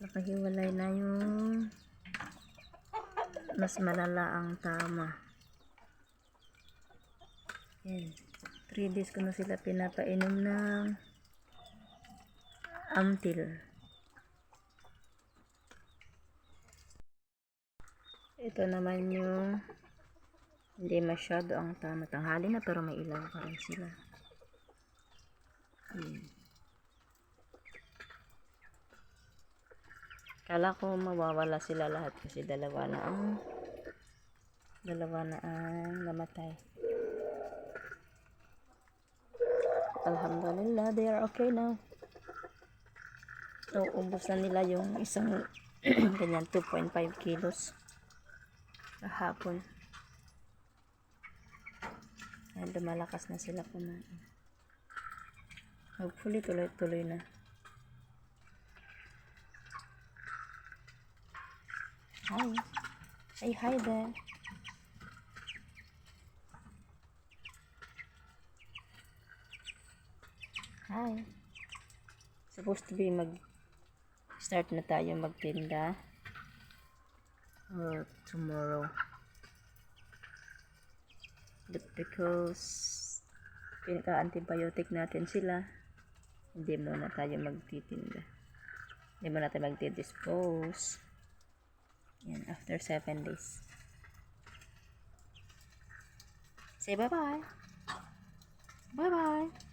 Nakahiwalay na yung mas malala ang tama. Yan. 3 days ko na sila pinapainom ng Amtil. Ito naman yung hindi masyado ang tama. Tanghali na pero may ilaw pa rin sila. Kala ko mawawala sila lahat kasi dalawa na ang namatay. Alhamdulillah, they are okay now. So, ubos na nila yung isang ganyan 2.5 kilos kahapon. Dahil lumalakas na sila kumain. Hopefully, tuloy-tuloy na. Hi. Say hi there. Hi. Supposed to be start na tayo magtinda tomorrow. But because pinaka-antibiotic natin sila, hindi muna tayo magtitinda. Hindi muna tayo magdi-dispose. Yan, after 7 days. Say bye-bye. Bye-bye.